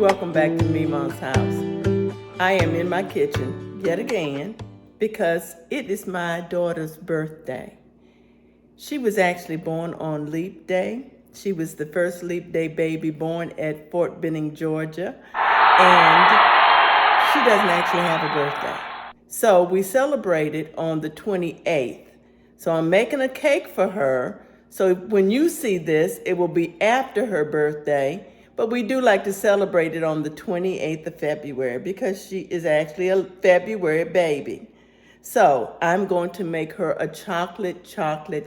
Welcome back to Memaw's house. I am in my kitchen yet again because it is my daughter's birthday. She was actually born on Leap Day. She was the first Leap Day baby born at Fort Benning, Georgia, and she doesn't actually have a birthday. So we celebrated on the 28th. So I'm making a cake for her. So when you see this, it will be after her birthday, but we do like to celebrate it on the 28th of February because she is actually a February baby. So I'm going to make her a chocolate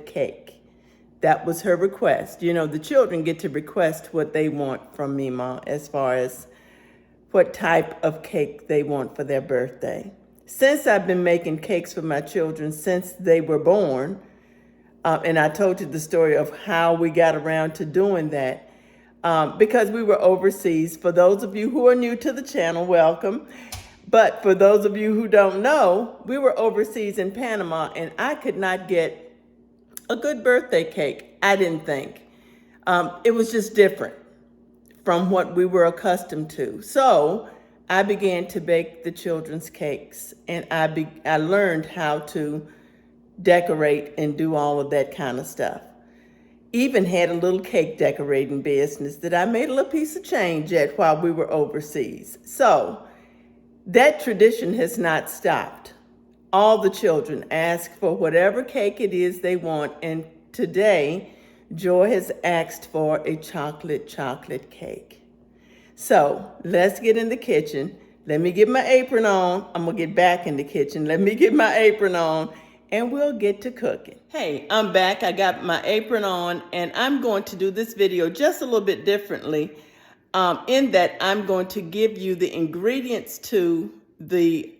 cake. That was her request. You know, the children get to request what they want from Memaw as far as what type of cake they want for their birthday. Since I've been making cakes for my children since they were born, and I told you the story of how we got around to doing that, because we were overseas. For those of you who are new to the channel, welcome. But for those of you who don't know, we were overseas in Panama, and I could not get a good birthday cake, I didn't think. It was just different from what we were accustomed to. So I began to bake the children's cakes, and I learned how to decorate and do all of that kind of stuff. Even had a little cake decorating business that I made a little piece of change at while we were overseas. So that tradition has not stopped. All the children ask for whatever cake it is they want, and today Joy has asked for a chocolate cake. So let's get in the kitchen. Let me get my apron on. I'm gonna get back in the kitchen. Let me get my apron on and we'll get to cooking. Hey, I'm back. I got my apron on and I'm going to do this video just a little bit differently in that I'm going to give you the ingredients to the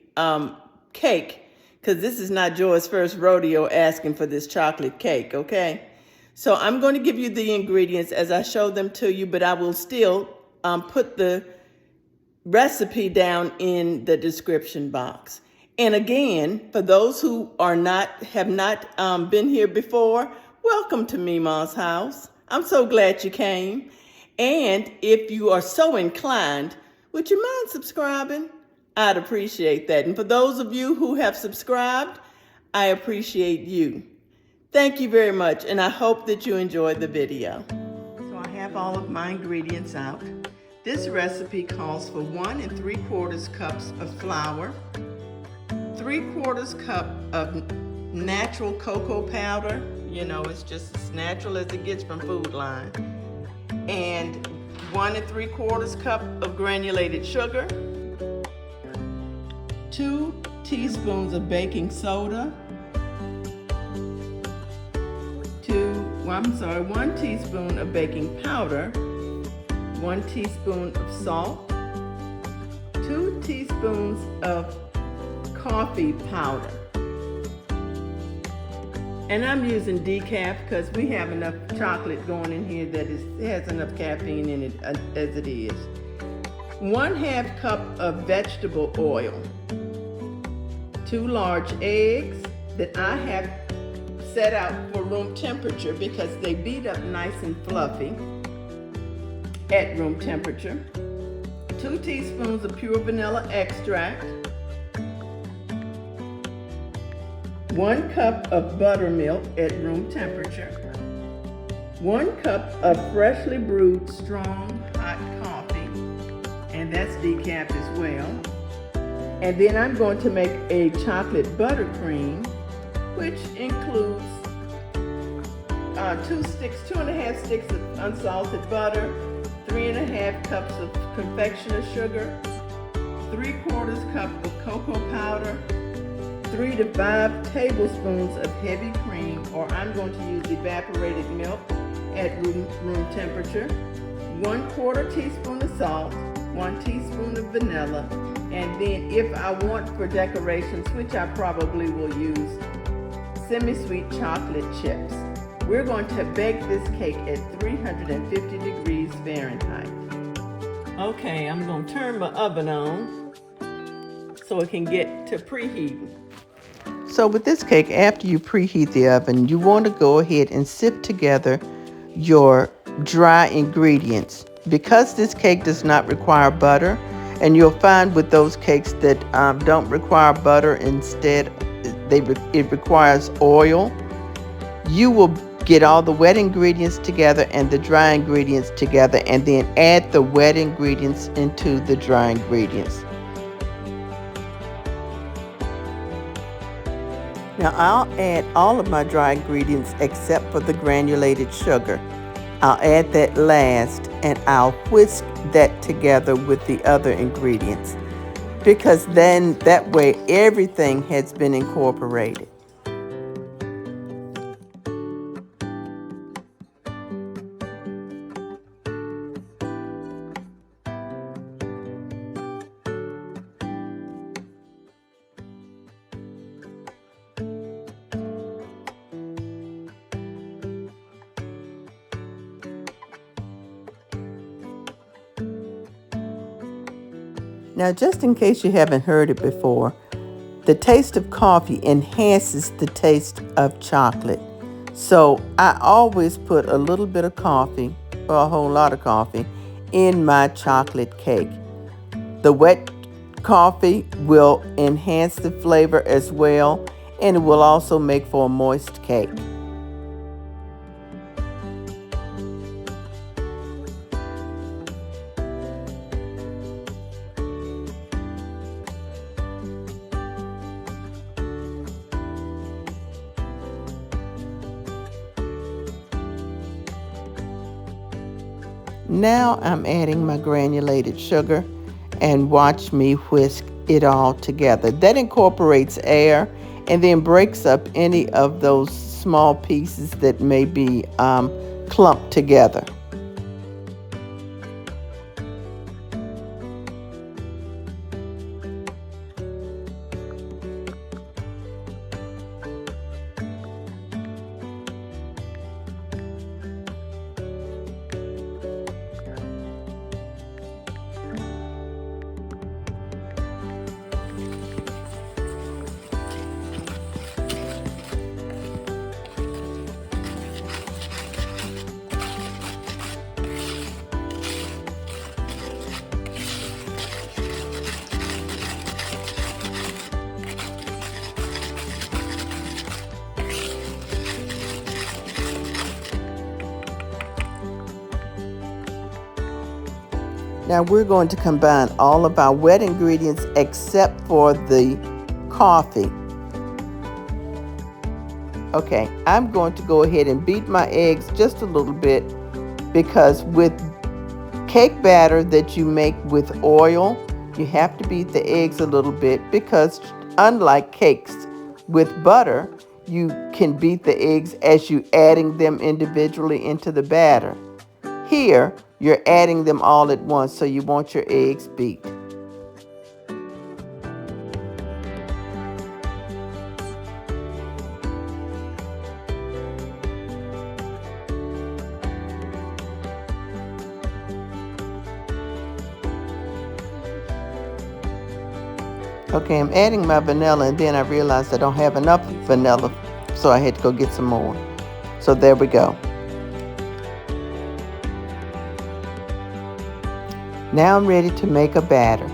cake, because this is not Joy's first rodeo asking for this chocolate cake, okay? So I'm going to give you the ingredients as I show them to you, but I will still put the recipe down in the description box. And again, for those who have not been here before, welcome to Memaw's house. I'm so glad you came. And if you are so inclined, would you mind subscribing? I'd appreciate that. And for those of you who have subscribed, I appreciate you. Thank you very much, and I hope that you enjoyed the video. So I have all of my ingredients out. This recipe calls for 1 3/4 cups of flour, 3/4 cup of natural cocoa powder. You know, it's just as natural as it gets from Food Line. And 1 3/4 cup of granulated sugar, 2 teaspoons of baking soda, 1 teaspoon of baking powder, 1 teaspoon of salt, 2 teaspoons of coffee powder. And I'm using decaf because we have enough chocolate going in here that has enough caffeine in it as it is. 1/2 cup of vegetable oil, 2 large eggs that I have set out for room temperature because they beat up nice and fluffy at room temperature, 2 teaspoons of pure vanilla extract, 1 cup of buttermilk at room temperature, 1 cup of freshly brewed strong hot coffee, and that's decaf as well. And then I'm going to make a chocolate buttercream, which includes 2.5 sticks of unsalted butter, 3.5 cups of confectioner sugar, 3/4 cup of cocoa powder, 3 to 5 tablespoons of heavy cream, or I'm going to use evaporated milk at room temperature, 1/4 teaspoon of salt, 1 teaspoon of vanilla, and then if I want for decorations, which I probably will use, semi-sweet chocolate chips. We're going to bake this cake at 350 degrees Fahrenheit. Okay, I'm going to turn my oven on so it can get to preheating. So with this cake, after you preheat the oven, you want to go ahead and sift together your dry ingredients. because this cake does not require butter, and you'll find with those cakes that don't require butter, instead it requires oil, you will get all the wet ingredients together and the dry ingredients together, and then add the wet ingredients into the dry ingredients. Now I'll add all of my dry ingredients except for the granulated sugar. I'll add that last, and I'll whisk that together with the other ingredients, because then that way everything has been incorporated. Now, just in case you haven't heard it before, the taste of coffee enhances the taste of chocolate. So I always put a little bit of coffee, or a whole lot of coffee, in my chocolate cake. The wet coffee will enhance the flavor as well, and it will also make for a moist cake. Now I'm adding my granulated sugar, and watch me whisk it all together. That incorporates air and then breaks up any of those small pieces that may be clumped together. Now we're going to combine all of our wet ingredients except for the coffee. Okay, I'm going to go ahead and beat my eggs just a little bit, because with cake batter that you make with oil, you have to beat the eggs a little bit, because unlike cakes with butter, you can beat the eggs as you adding them individually into the batter. Here, you're adding them all at once, so you want your eggs beat. Okay, I'm adding my vanilla, and then I realized I don't have enough vanilla, so I had to go get some more. So there we go. Now I'm ready to make a batter.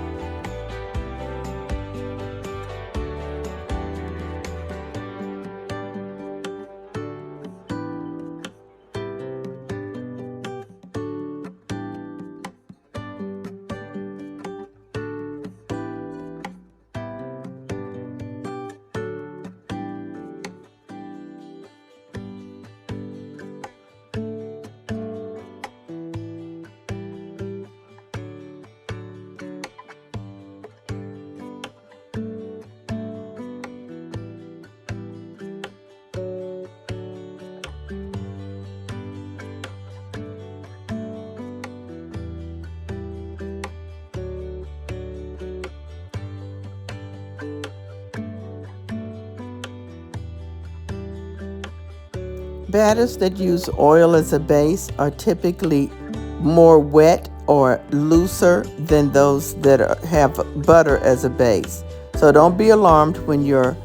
Batters that use oil as a base are typically more wet or looser than those that have butter as a base. So don't be alarmed when your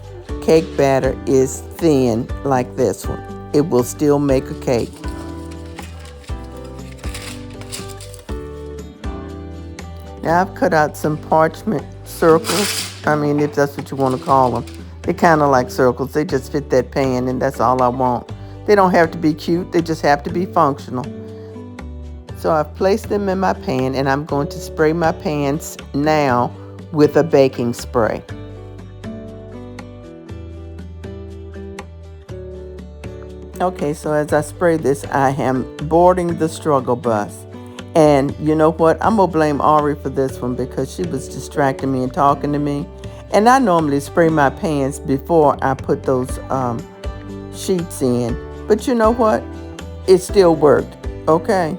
cake batter is thin like this one. It will still make a cake. Now I've cut out some parchment circles. I mean, if that's what you want to call them. They're kind of like circles. They just fit that pan, and that's all I want. They don't have to be cute. They just have to be functional. So I've placed them in my pan, and I'm going to spray my pans now with a baking spray. Okay, so as I spray this, I am boarding the struggle bus. And you know what? I'm going to blame Ari for this one because she was distracting me and talking to me. And I normally spray my pans before I put those sheets in. But you know what? It still worked, okay?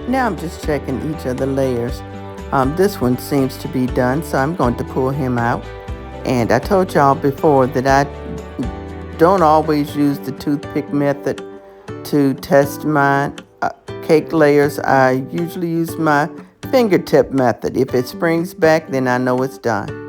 Now I'm just checking each of the layers. This one seems to be done, so I'm going to pull him out. And I told y'all before that I don't always use the toothpick method to test my cake layers. I usually use my fingertip method. If it springs back, then I know it's done.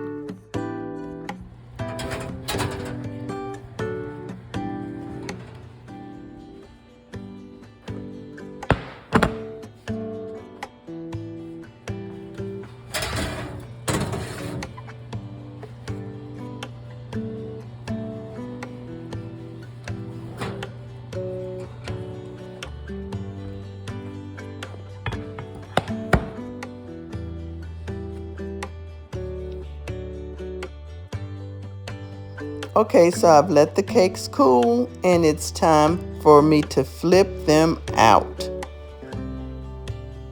Okay, so I've let the cakes cool, and it's time for me to flip them out.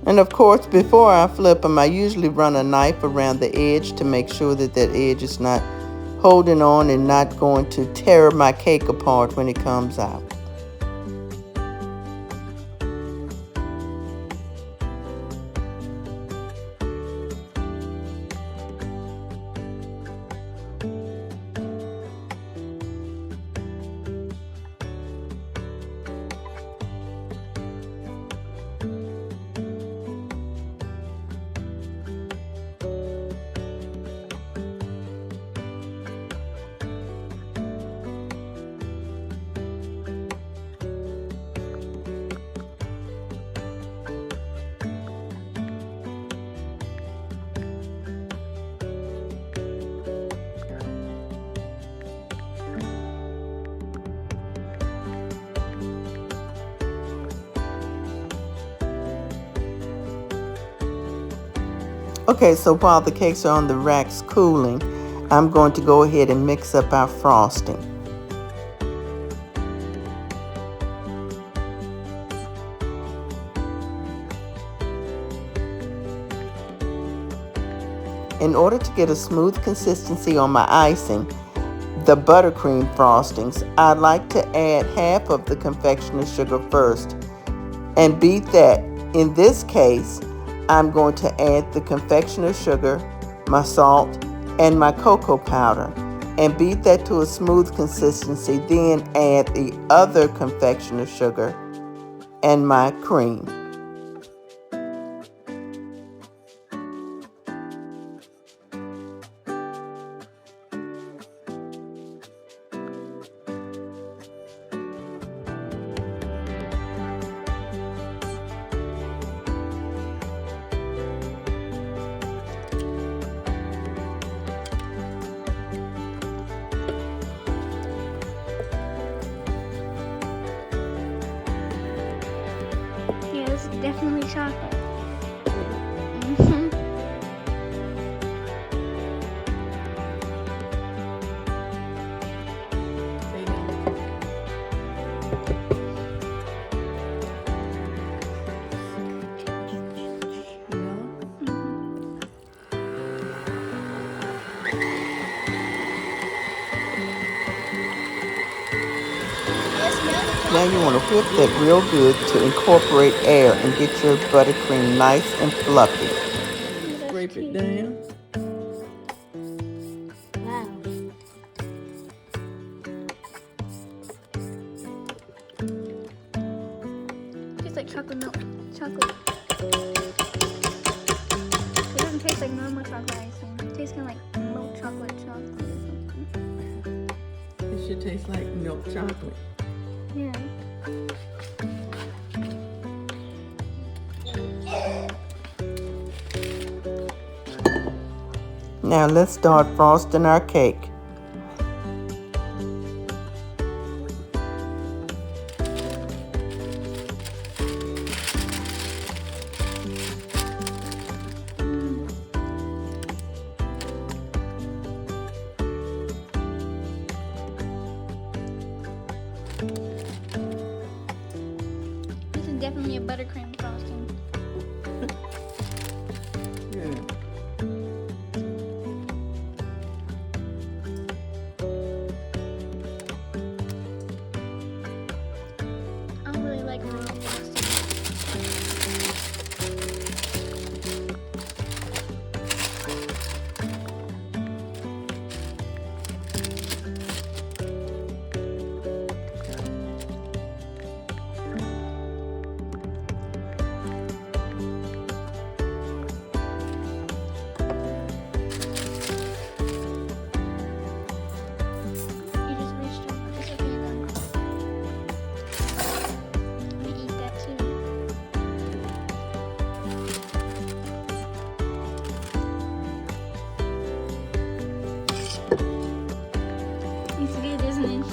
And of course, before I flip them, I usually run a knife around the edge to make sure that that edge is not holding on and not going to tear my cake apart when it comes out. Okay, so while the cakes are on the racks cooling, I'm going to go ahead and mix up our frosting. In order to get a smooth consistency on my icing, the buttercream frostings, I like to add half of the confectioner's sugar first and beat that. In this case, I'm going to add the confectioner's sugar, my salt, and my cocoa powder and beat that to a smooth consistency, then add the other confectioner's sugar and my cream. chocolate. Mm-hmm. Now you want to whip that real good to incorporate air and get your buttercream nice and fluffy. Scrape it down. Wow. Tastes like chocolate milk. Chocolate. It doesn't taste like normal chocolate icing. It tastes kind of like milk chocolate or something. It should taste like milk chocolate. Yeah. Now let's start frosting our cake. This is definitely a buttercream frosting. Yeah. I don't really like real frosting. You just reached over. It's okay though. I'm gonna eat that too. It's good, isn't it?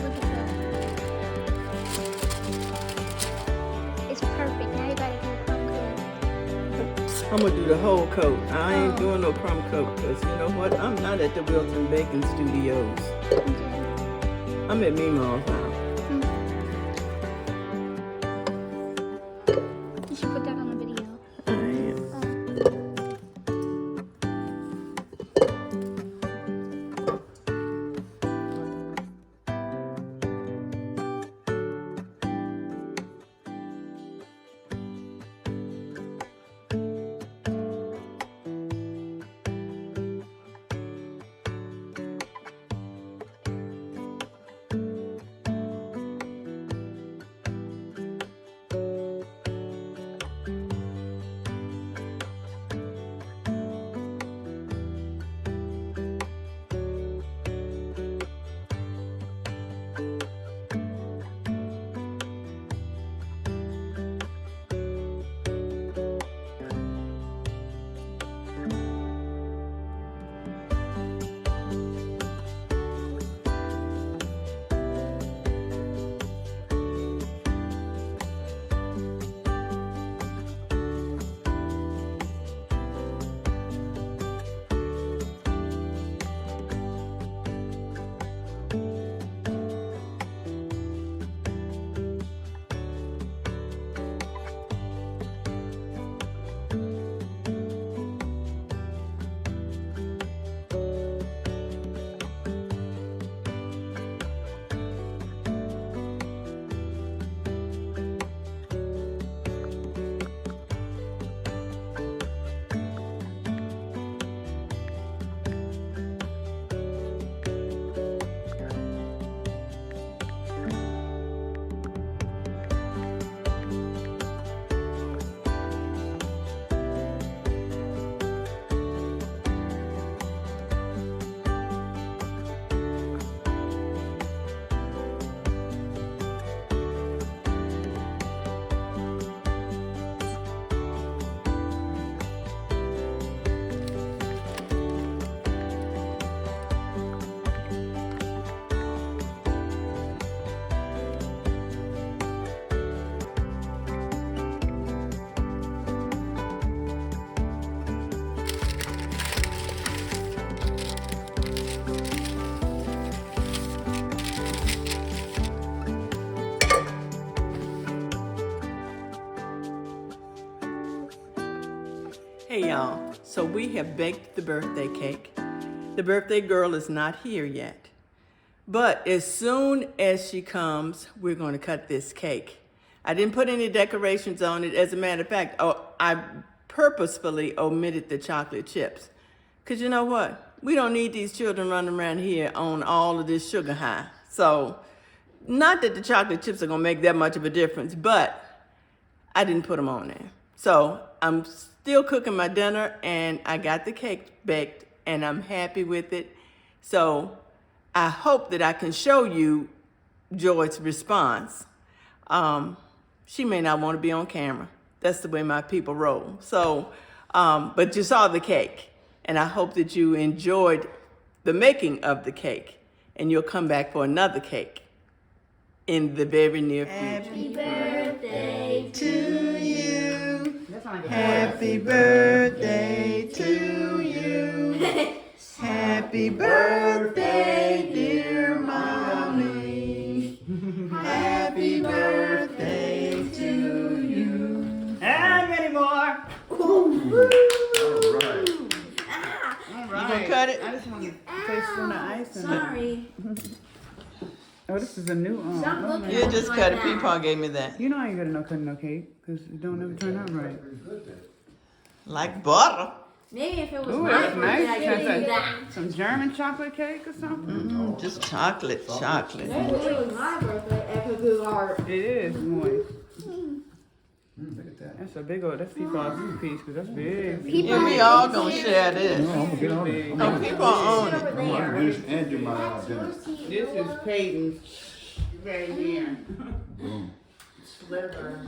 Look at that. It's perfect. Now you gotta do a crumb coat. I'm gonna do the whole coat. I ain't Oh. doing no crumb coat because you know what? I'm not at the Wilton Baking Studios. Okay. I'm at Memaw's now. You should put that on the video. I am. So we have baked the birthday cake. The birthday girl is not here yet. But as soon as she comes, we're going to cut this cake. I didn't put any decorations on it. As a matter of fact, I purposefully omitted the chocolate chips. Because you know what? We don't need these children running around here on all of this sugar high. So, not that the chocolate chips are going to make that much of a difference, but I didn't put them on there. So, I'm still cooking my dinner, and I got the cake baked, and I'm happy with it. So, I hope that I can show you Joy's response. She may not want to be on camera. That's the way my people roll. So, but you saw the cake, and I hope that you enjoyed the making of the cake, and you'll come back for another cake in the very near future. Happy birthday to you. Happy birthday to you. Happy birthday, dear mommy. Happy birthday to you. And many more. All right. You gonna cut it? I just want to taste some of the icing. Sorry. Oh, this is a new Stop one. looking. You just cut it. Peepaw gave me that. You know I ain't gonna no cutting no cake because it don't ever turn out right. Like butter. Maybe if it was Ooh, my that's birthday, nice. I could That's do that. some German chocolate cake or something. Just chocolate. Maybe if it was my birthday, I could do art. It is moist. Look at that. That's a big old. That's Peepaw's piece because that's big. Yeah, we all gonna share this. I'm gonna get on it. Oh, Peepaw own it. Over I'm gonna there. do this and do my dinner. This is Peyton's right here. Boom. Sliver.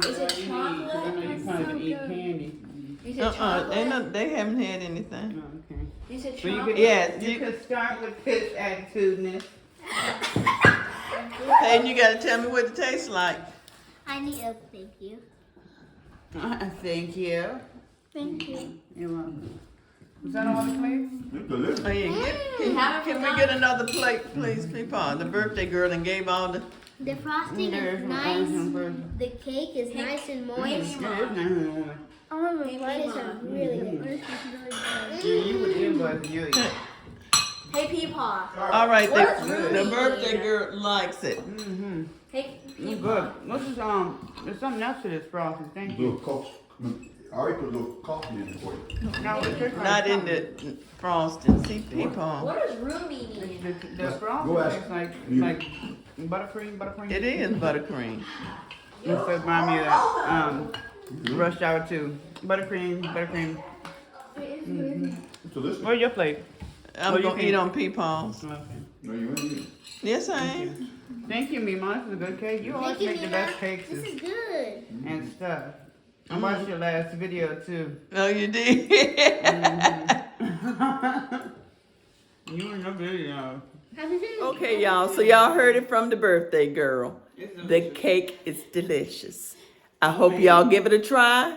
Is it chocolate? I know you probably eat candy. You said chocolate? They haven't had anything. Oh, okay. You said So you chocolate? could, Yes, you could start with pitch attitudeness. Hey, you gotta tell me what it tastes like. I need a thank you. Thank you. Thank you. You're welcome. Was that all the plates? It's delicious. Oh yeah, can we get another plate, please, Peepaw? The birthday girl and gave all the. The frosting There's is my nice. icing first. The cake is nice and moist. Yeah, it's nice and warm. Oh, the lettuce are really good. Lettuce is Yeah, you would earbud you. Hey, Peepaw. All right, What is the Ruby birthday eating? girl likes it. Mm-hmm. Hey, It's Peepaw. good. What's this, there's something else to this frosting. Thank Little you. coffee. I already put a little coffee in it for you. No, it's just Not in the frosting. See, Peepaw. What is Ruby eating? The frosting Go ask tastes like you. buttercream. It is buttercream. This remind me of that, Rush Hour 2. Buttercream. So this Where's your plate? I'm Oh, you gonna can- eat on Peepaw's. Okay. No, you ain't eating. Yes, I am. Thank you, Memaw. This is a good cake. You always make the best cakes This is good. and stuff. I watched your last video too. Oh, you did. You in the video. Okay, y'all. So y'all heard it from the birthday girl. The cake is delicious. I hope y'all give it a try.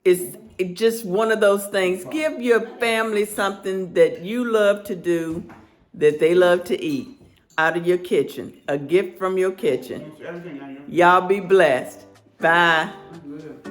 It's just one of those things. Give your family something that you love to do, that they love to eat, out of your kitchen. A gift from your kitchen. Everything I know. Y'all be blessed. Bye. Good.